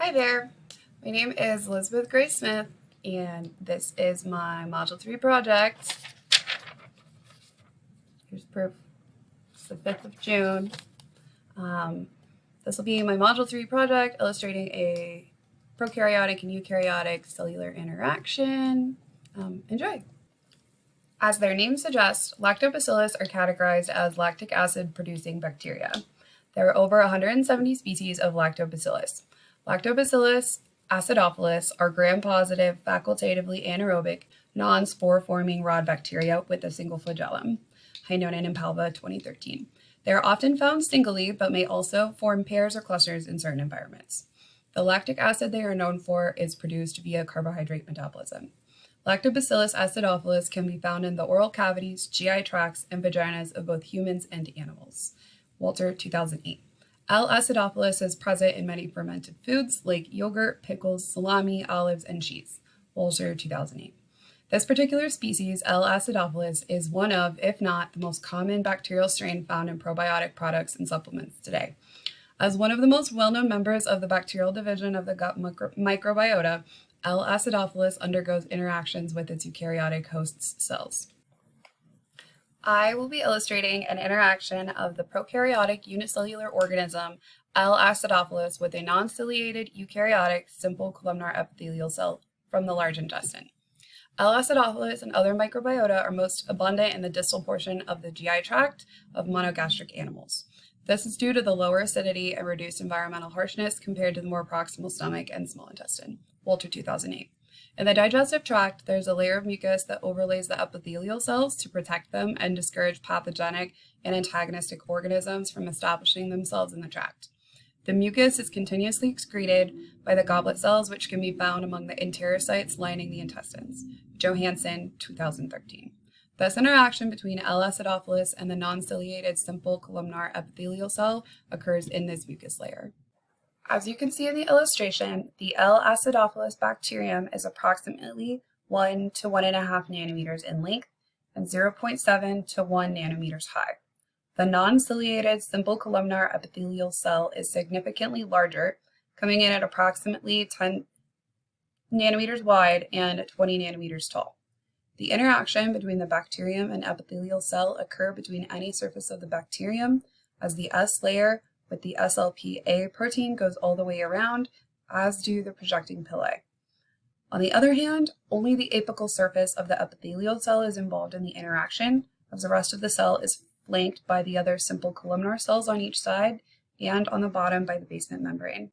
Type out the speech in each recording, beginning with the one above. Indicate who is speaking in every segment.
Speaker 1: Hi there, my name is Elizabeth Smith, and this is my Module 3 project. Here's proof. It's the 5th of June. This will be my Module 3 project illustrating a prokaryotic and eukaryotic cellular interaction. Enjoy! As their name suggests, lactobacillus are categorized as lactic acid producing bacteria. There are over 170 species of lactobacillus. Lactobacillus acidophilus are gram-positive, facultatively anaerobic, non-spore-forming rod bacteria with a single flagellum. Heinonen and Palva, 2013. They are often found singly, but may also form pairs or clusters in certain environments. The lactic acid they are known for is produced via carbohydrate metabolism. Lactobacillus acidophilus can be found in the oral cavities, GI tracts, and vaginas of both humans and animals. Walter, 2008. L. acidophilus is present in many fermented foods like yogurt, pickles, salami, olives, and cheese. Walter, 2008. This particular species, L. acidophilus, is one of, if not, the most common bacterial strain found in probiotic products and supplements today. As one of the most well-known members of the bacterial division of the gut microbiota, L. acidophilus undergoes interactions with its eukaryotic host cells. I will be illustrating an interaction of the prokaryotic unicellular organism L. acidophilus with a non-ciliated eukaryotic simple columnar epithelial cell from the large intestine. L. acidophilus and other microbiota are most abundant in the distal portion of the GI tract of monogastric animals. This is due to the lower acidity and reduced environmental harshness compared to the more proximal stomach and small intestine. Walter, 2008. In the digestive tract, there's a layer of mucus that overlays the epithelial cells to protect them and discourage pathogenic and antagonistic organisms from establishing themselves in the tract. The mucus is continuously excreted by the goblet cells, which can be found among the enterocytes lining the intestines. Johansson, 2013. This interaction between L. acidophilus and the non-ciliated simple columnar epithelial cell occurs in this mucus layer. As you can see in the illustration, the L. acidophilus bacterium is approximately 1 to 1.5 nanometers in length and 0.7 to 1 nanometers high. The non-ciliated simple columnar epithelial cell is significantly larger, coming in at approximately 10 nanometers wide and 20 nanometers tall. The interaction between the bacterium and epithelial cell occur between any surface of the bacterium, as the S layer with the SLPA protein goes all the way around, as do the projecting pili. On the other hand, only the apical surface of the epithelial cell is involved in the interaction, as the rest of the cell is flanked by the other simple columnar cells on each side and on the bottom by the basement membrane.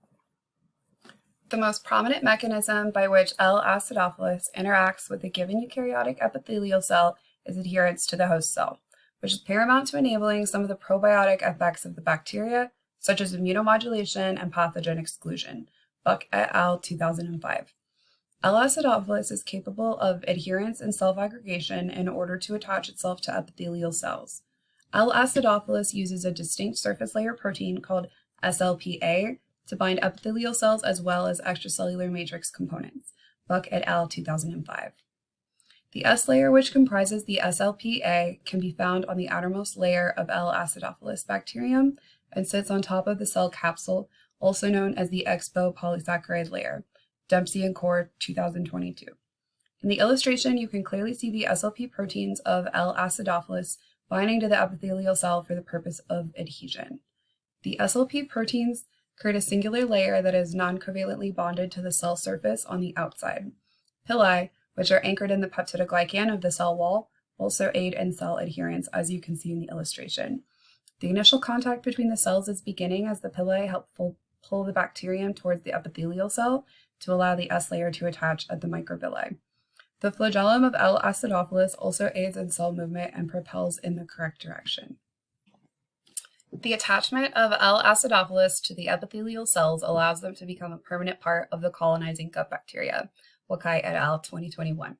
Speaker 1: The most prominent mechanism by which L. acidophilus interacts with a given eukaryotic epithelial cell is adherence to the host cell, which is paramount to enabling some of the probiotic effects of the bacteria, such as immunomodulation and pathogen exclusion. Buck et al. 2005. L. acidophilus is capable of adherence and self-aggregation in order to attach itself to epithelial cells. L. acidophilus uses a distinct surface layer protein called SLPA to bind epithelial cells as well as extracellular matrix components. Buck et al. 2005. The S layer, which comprises the SLPA, can be found on the outermost layer of L. acidophilus bacterium and sits on top of the cell capsule, also known as the expo polysaccharide layer. Dempsey and Core, 2022. In the illustration, you can clearly see the SLP proteins of L. acidophilus binding to the epithelial cell for the purpose of adhesion. The SLP proteins create a singular layer that is non-covalently bonded to the cell surface on the outside. Pili, which are anchored in the peptidoglycan of the cell wall, also aid in cell adherence, as you can see in the illustration. The initial contact between the cells is beginning as the pili help pull the bacterium towards the epithelial cell to allow the S layer to attach at the microvilli. The flagellum of L. acidophilus also aids in cell movement and propels in the correct direction. The attachment of L. acidophilus to the epithelial cells allows them to become a permanent part of the colonizing gut bacteria. Wakai et al. 2021.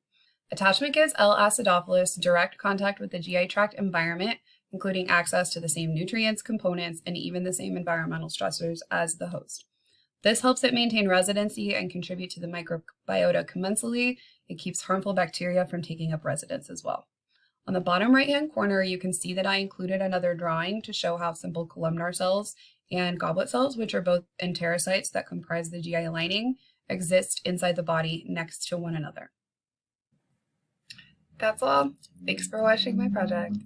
Speaker 1: Attachment gives L. acidophilus direct contact with the GI tract environment, including access to the same nutrients, components, and even the same environmental stressors as the host. This helps it maintain residency and contribute to the microbiota commensally. It keeps harmful bacteria from taking up residence as well. On the bottom right-hand corner, you can see that I included another drawing to show how simple columnar cells and goblet cells, which are both enterocytes that comprise the GI lining, exist inside the body next to one another. That's all. Thanks for watching my project.